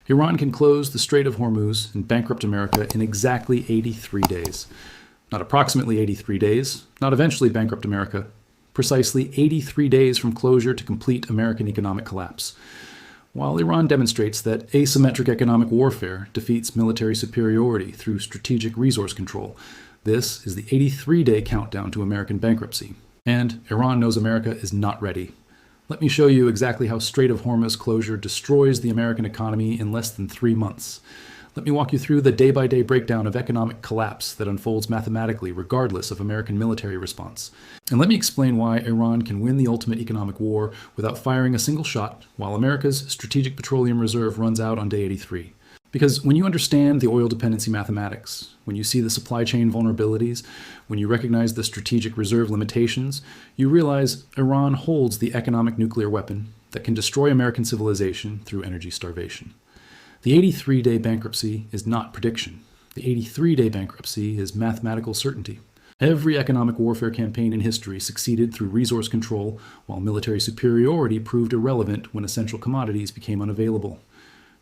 Iran can close the Strait of Hormuz and bankrupt America in exactly 83 days. Not approximately 83 days, not eventually bankrupt America. Precisely 83 days from closure to complete American economic collapse. While Iran demonstrates that asymmetric economic warfare defeats military superiority through strategic resource control, this is the 83-day countdown to American bankruptcy. And Iran knows America is not ready. Let me show you exactly how Strait of Hormuz closure destroys the American economy in less than 3 months. Let me walk you through the day-by-day breakdown of economic collapse that unfolds mathematically regardless of American military response. And let me explain why Iran can win the ultimate economic war without firing a single shot while America's strategic petroleum reserve runs out on day 83. Because when you understand the oil dependency mathematics, when you see the supply chain vulnerabilities, when you recognize the strategic reserve limitations, you realize Iran holds the economic nuclear weapon that can destroy American civilization through energy starvation. The 83-day bankruptcy is not prediction. The 83-day bankruptcy is mathematical certainty. Every economic warfare campaign in history succeeded through resource control, while military superiority proved irrelevant when essential commodities became unavailable.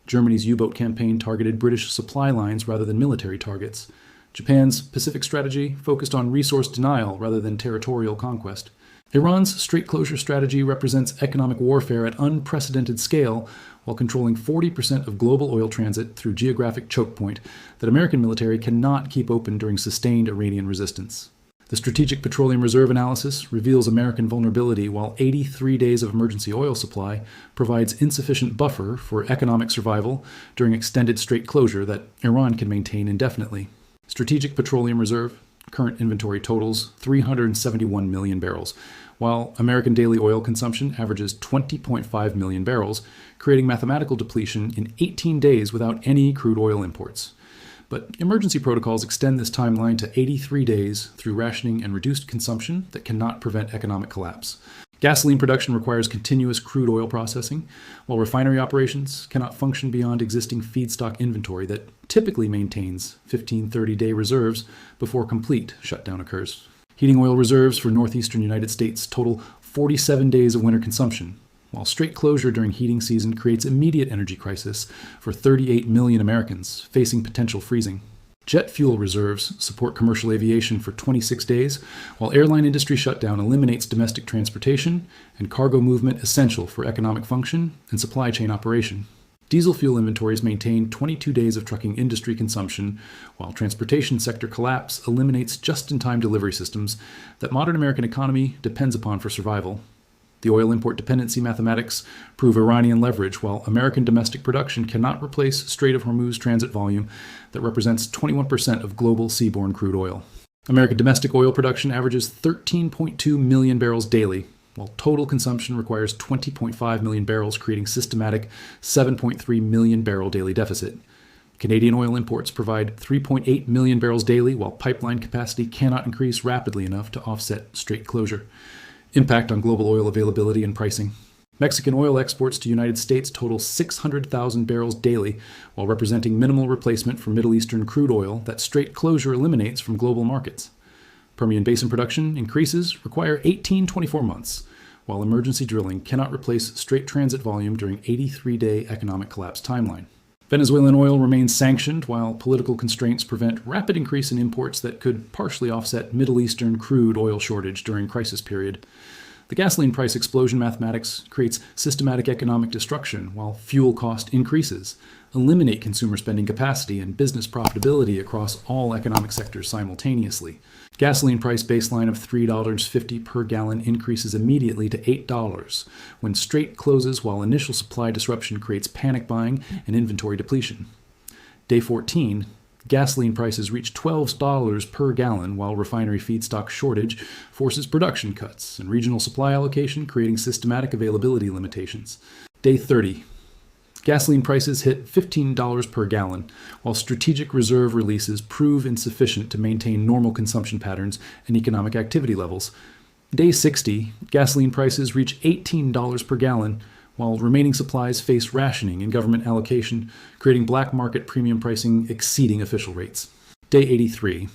Germany's U-boat campaign targeted British supply lines rather than military targets. Japan's Pacific strategy focused on resource denial rather than territorial conquest. Iran's strait closure strategy represents economic warfare at unprecedented scale while controlling 40% of global oil transit through geographic choke point that American military cannot keep open during sustained Iranian resistance. The Strategic Petroleum Reserve analysis reveals American vulnerability while 83 days of emergency oil supply provides insufficient buffer for economic survival during extended strait closure that Iran can maintain indefinitely. Strategic Petroleum Reserve current inventory totals 371 million barrels, while American daily oil consumption averages 20.5 million barrels, creating mathematical depletion in 18 days without any crude oil imports. But emergency protocols extend this timeline to 83 days through rationing and reduced consumption that cannot prevent economic collapse. Gasoline production requires continuous crude oil processing, while refinery operations cannot function beyond existing feedstock inventory that typically maintains 15-30-day reserves before complete shutdown occurs. Heating oil reserves for northeastern United States total 47 days of winter consumption, while strait closure during heating season creates immediate energy crisis for 38 million Americans facing potential freezing. Jet fuel reserves support commercial aviation for 26 days, while airline industry shutdown eliminates domestic transportation and cargo movement essential for economic function and supply chain operation. Diesel fuel inventories maintain 22 days of trucking industry consumption, while transportation sector collapse eliminates just-in-time delivery systems that modern American economy depends upon for survival. The oil import dependency mathematics prove Iranian leverage, while American domestic production cannot replace Strait of Hormuz transit volume that represents 21% of global seaborne crude oil. American domestic oil production averages 13.2 million barrels daily, while total consumption requires 20.5 million barrels, creating systematic 7.3 million barrel daily deficit. Canadian oil imports provide 3.8 million barrels daily, while pipeline capacity cannot increase rapidly enough to offset strait closure. Impact on global oil availability and pricing. Mexican oil exports to United States total 600,000 barrels daily, while representing minimal replacement for Middle Eastern crude oil that strait closure eliminates from global markets. Permian Basin production increases require 18-24 months, while emergency drilling cannot replace strait transit volume during 83-day economic collapse timeline. Venezuelan oil remains sanctioned, while political constraints prevent rapid increase in imports that could partially offset Middle Eastern crude oil shortage during crisis period. The gasoline price explosion mathematics creates systematic economic destruction while fuel cost increases, eliminate consumer spending capacity and business profitability across all economic sectors simultaneously. Gasoline price baseline of $3.50 per gallon increases immediately to $8 when strait closes, while initial supply disruption creates panic buying and inventory depletion. Day 14, gasoline prices reach $12 per gallon, while refinery feedstock shortage forces production cuts and regional supply allocation, creating systematic availability limitations. Day 30, gasoline prices hit $15 per gallon, while strategic reserve releases prove insufficient to maintain normal consumption patterns and economic activity levels. Day 60, gasoline prices reach $18 per gallon, while remaining supplies face rationing and government allocation, creating black market premium pricing exceeding official rates. Day 83,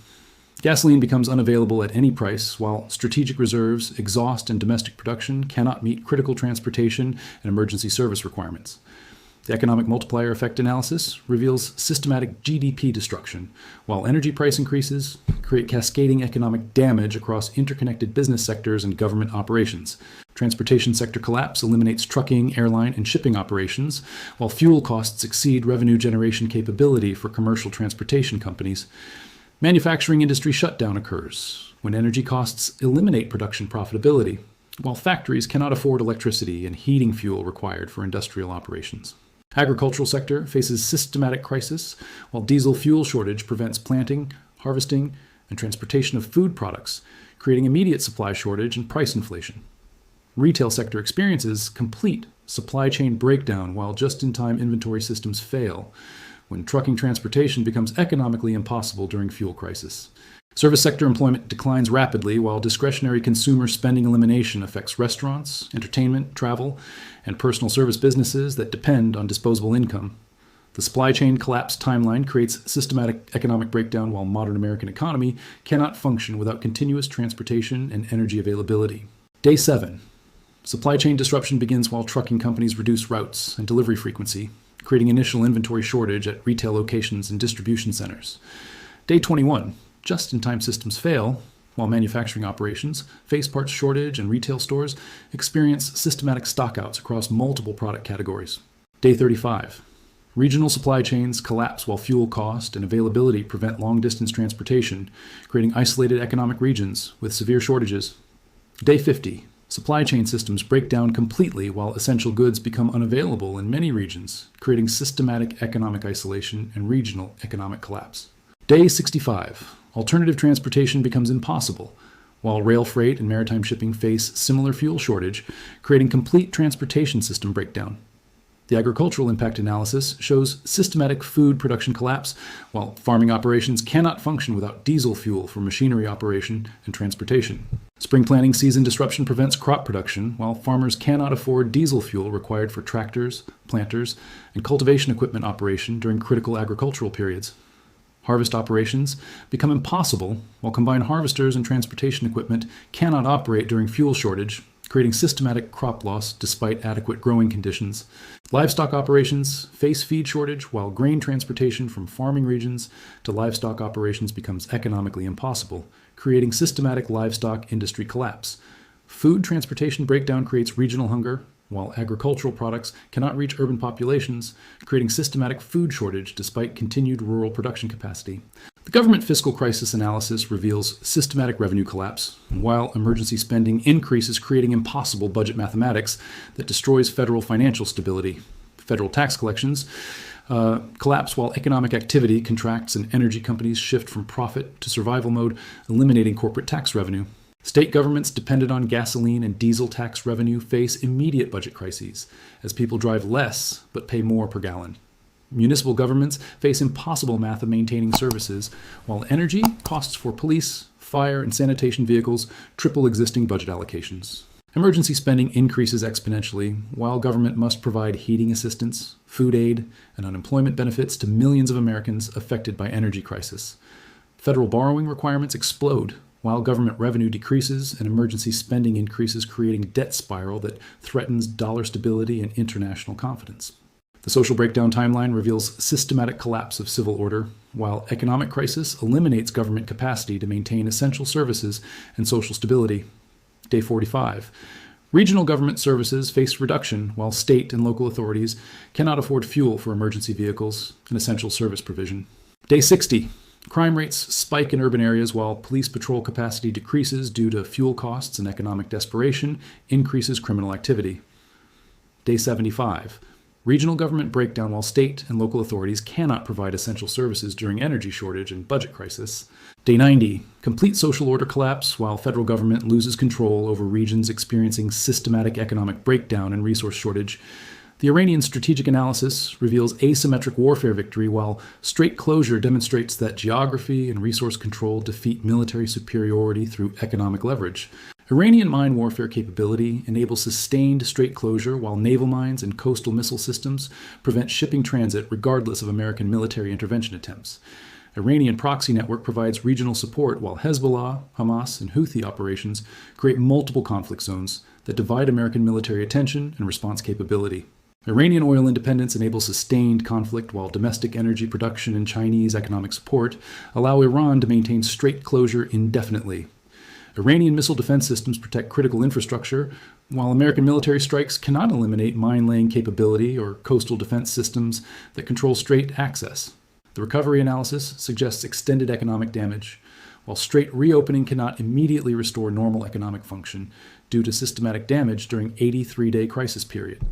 gasoline becomes unavailable at any price, while strategic reserves, exhaust, and domestic production cannot meet critical transportation and emergency service requirements. The economic multiplier effect analysis reveals systematic GDP destruction, while energy price increases create cascading economic damage across interconnected business sectors and government operations. Transportation sector collapse eliminates trucking, airline, and shipping operations, while fuel costs exceed revenue generation capability for commercial transportation companies. Manufacturing industry shutdown occurs when energy costs eliminate production profitability, while factories cannot afford electricity and heating fuel required for industrial operations. Agricultural sector faces systematic crisis, while diesel fuel shortage prevents planting, harvesting, and transportation of food products, creating immediate supply shortage and price inflation. Retail sector experiences complete supply chain breakdown while just-in-time inventory systems fail, when trucking transportation becomes economically impossible during fuel crisis. Service sector employment declines rapidly, while discretionary consumer spending elimination affects restaurants, entertainment, travel, and personal service businesses that depend on disposable income. The supply chain collapse timeline creates systematic economic breakdown, while modern American economy cannot function without continuous transportation and energy availability. Day 7. Supply chain disruption begins while trucking companies reduce routes and delivery frequency, creating initial inventory shortage at retail locations and distribution centers. Day 21. Just-in-time systems fail, while manufacturing operations face parts shortage and retail stores experience systematic stockouts across multiple product categories. Day 35. Regional supply chains collapse while fuel cost and availability prevent long-distance transportation, creating isolated economic regions with severe shortages. Day 50. Supply chain systems break down completely while essential goods become unavailable in many regions, creating systematic economic isolation and regional economic collapse. Day 65. Alternative transportation becomes impossible, while rail freight and maritime shipping face similar fuel shortage, creating complete transportation system breakdown. The agricultural impact analysis shows systematic food production collapse, while farming operations cannot function without diesel fuel for machinery operation and transportation. Spring planting season disruption prevents crop production, while farmers cannot afford diesel fuel required for tractors, planters, and cultivation equipment operation during critical agricultural periods. Harvest operations become impossible, while combined harvesters and transportation equipment cannot operate during fuel shortage, creating systematic crop loss despite adequate growing conditions. Livestock operations face feed shortage, while grain transportation from farming regions to livestock operations becomes economically impossible, creating systematic livestock industry collapse. Food transportation breakdown creates regional hunger, while agricultural products cannot reach urban populations, creating systematic food shortage despite continued rural production capacity. The government fiscal crisis analysis reveals systematic revenue collapse, while emergency spending increases, creating impossible budget mathematics that destroys federal financial stability. Federal tax collections collapse while economic activity contracts and energy companies shift from profit to survival mode, eliminating corporate tax revenue. State governments dependent on gasoline and diesel tax revenue face immediate budget crises, as people drive less but pay more per gallon. Municipal governments face impossible math of maintaining services, while energy costs for police, fire, and sanitation vehicles triple existing budget allocations. Emergency spending increases exponentially, while government must provide heating assistance, food aid, and unemployment benefits to millions of Americans affected by energy crisis. Federal borrowing requirements explode, while government revenue decreases and emergency spending increases, creating a debt spiral that threatens dollar stability and international confidence. The social breakdown timeline reveals systematic collapse of civil order, while economic crisis eliminates government capacity to maintain essential services and social stability. Day 45. Regional government services face reduction, while state and local authorities cannot afford fuel for emergency vehicles and essential service provision. Day 60. Crime rates spike in urban areas while police patrol capacity decreases due to fuel costs and economic desperation, increases criminal activity. Day 75. Regional government breakdown while state and local authorities cannot provide essential services during energy shortage and budget crisis. Day 90. Complete social order collapse while federal government loses control over regions experiencing systematic economic breakdown and resource shortage. The Iranian strategic analysis reveals asymmetric warfare victory, while strait closure demonstrates that geography and resource control defeat military superiority through economic leverage. Iranian mine warfare capability enables sustained strait closure, while naval mines and coastal missile systems prevent shipping transit regardless of American military intervention attempts. Iranian proxy network provides regional support, while Hezbollah, Hamas, and Houthi operations create multiple conflict zones that divide American military attention and response capability. Iranian oil independence enables sustained conflict, while domestic energy production and Chinese economic support allow Iran to maintain strait closure indefinitely. Iranian missile defense systems protect critical infrastructure, while American military strikes cannot eliminate mine-laying capability or coastal defense systems that control strait access. The recovery analysis suggests extended economic damage, while strait reopening cannot immediately restore normal economic function due to systematic damage during 83-day crisis period.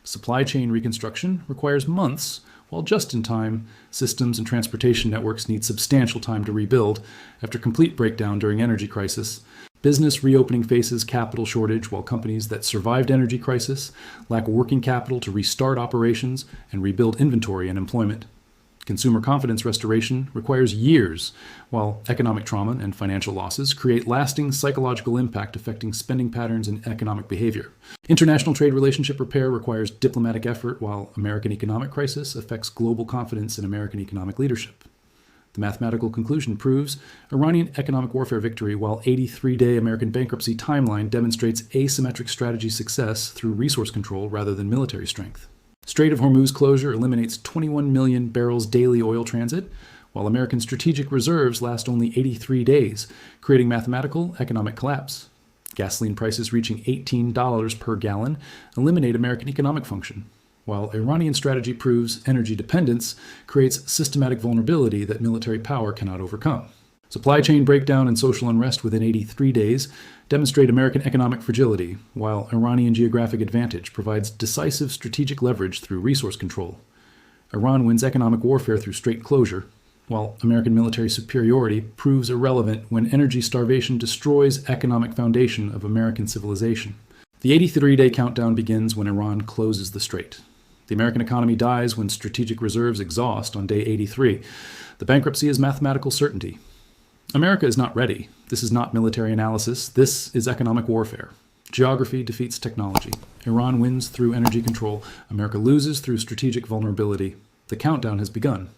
Supply chain reconstruction requires months, while just-in-time systems and transportation networks need substantial time to rebuild after complete breakdown during energy crisis. Business reopening faces capital shortage, while companies that survived energy crisis lack working capital to restart operations and rebuild inventory and employment. Consumer confidence restoration requires years, while economic trauma and financial losses create lasting psychological impact affecting spending patterns and economic behavior. International trade relationship repair requires diplomatic effort, while American economic crisis affects global confidence in American economic leadership. The mathematical conclusion proves Iranian economic warfare victory, while 83-day American bankruptcy timeline demonstrates asymmetric strategy success through resource control rather than military strength. Strait of Hormuz closure eliminates 21 million barrels daily oil transit, while American strategic reserves last only 83 days, creating mathematical economic collapse. Gasoline prices reaching $18 per gallon eliminate American economic function, while Iranian strategy proves energy dependence creates systematic vulnerability that military power cannot overcome. Supply chain breakdown and social unrest within 83 days demonstrate American economic fragility, while Iranian geographic advantage provides decisive strategic leverage through resource control. Iran wins economic warfare through strait closure, while American military superiority proves irrelevant when energy starvation destroys economic foundation of American civilization. The 83-day countdown begins when Iran closes the strait. The American economy dies when strategic reserves exhaust on day 83. The bankruptcy is mathematical certainty. America is not ready. This is not military analysis. This is economic warfare. Geography defeats technology. Iran wins through energy control. America loses through strategic vulnerability. The countdown has begun.